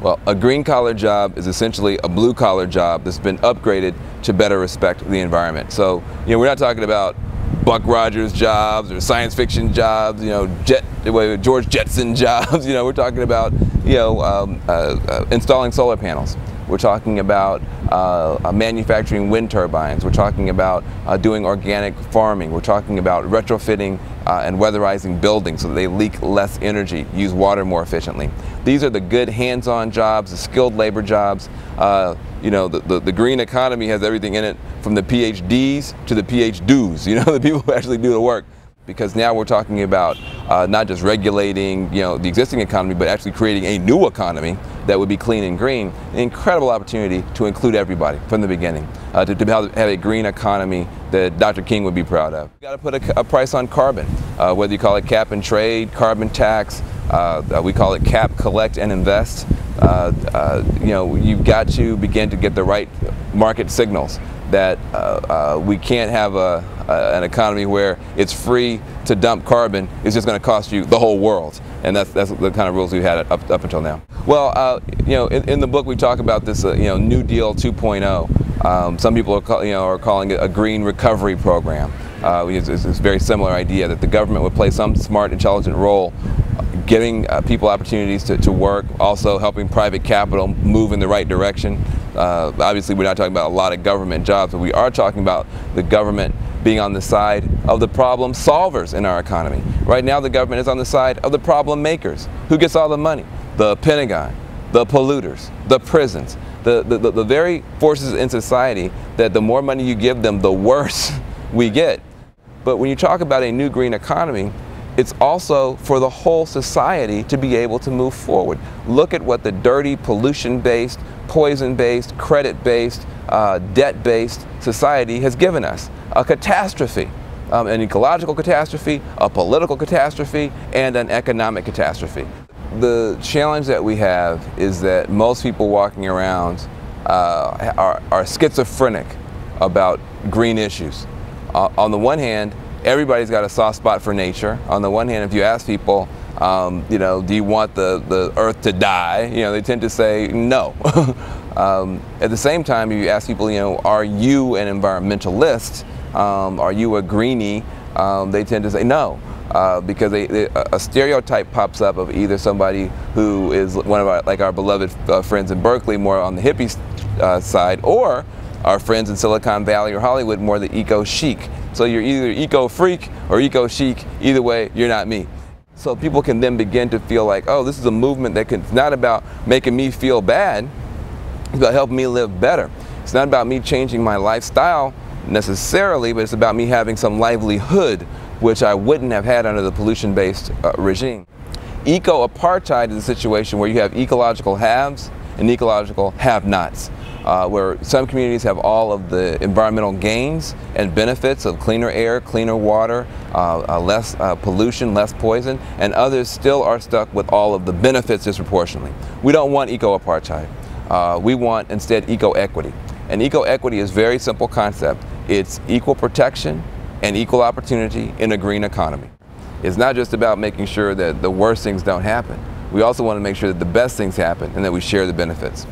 Well, a green-collar job is essentially a blue-collar job that's been upgraded to better respect the environment. So, we're not talking about Buck Rogers jobs or science fiction jobs, George Jetson jobs. We're talking about, installing solar panels. We're talking about manufacturing wind turbines. We're talking about doing organic farming. We're talking about retrofitting and weatherizing buildings so that they leak less energy, use water more efficiently. These are the good hands-on jobs, the skilled labor jobs. The green economy has everything in it, from the PhDs to the PhDos, the people who actually do the work. Because now we're talking about not just regulating, the existing economy, but actually creating a new economy that would be clean and green. An incredible opportunity to include everybody from the beginning, to have a green economy that Dr. King would be proud of. You've got to put a price on carbon, whether you call it cap and trade, carbon tax, we call it cap, collect, and invest. You've got to begin to get the right market signals that we can't have an economy where it's free to dump carbon. It's just going to cost you the whole world, and that's the kind of rules we've had up until now. Well, in the book we talk about this, New Deal 2.0. Some people are calling it a green recovery program. It's a very similar idea that the government would play some smart, intelligent role, giving people opportunities to work, also helping private capital move in the right direction. Obviously, we're not talking about a lot of government jobs, but we are talking about the government being on the side of the problem solvers in our economy. Right now, the government is on the side of the problem makers. Who gets all the money? The Pentagon, the polluters, the prisons, the very forces in society that the more money you give them, the worse we get. But when you talk about a new green economy, it's also for the whole society to be able to move forward. Look at what the dirty, pollution-based, poison-based, credit-based, debt-based society has given us. A catastrophe, an ecological catastrophe, a political catastrophe, and an economic catastrophe. The challenge that we have is that most people walking around are schizophrenic about green issues. On the one hand, everybody's got a soft spot for nature. On the one hand, if you ask people, do you want the earth to die? They tend to say no. At the same time, if you ask people, are you an environmentalist? Are you a greenie? They tend to say no. Because a stereotype pops up of either somebody who is one of our beloved friends in Berkeley, more on the hippie side, or our friends in Silicon Valley or Hollywood, more the eco-chic. So you're either eco-freak or eco-chic. Either way, you're not me. So people can then begin to feel like, oh, this is a movement that it's not about making me feel bad, it's about helping me live better. It's not about me changing my lifestyle necessarily, but it's about me having some livelihood, which I wouldn't have had under the pollution-based regime. Eco-apartheid is a situation where you have ecological haves and ecological have-nots, where some communities have all of the environmental gains and benefits of cleaner air, cleaner water, less pollution, less poison, and others still are stuck with all of the benefits disproportionately. We don't want eco-apartheid. We want instead eco-equity. And eco-equity is a very simple concept. It's equal protection and equal opportunity in a green economy. It's not just about making sure that the worst things don't happen. We also want to make sure that the best things happen and that we share the benefits.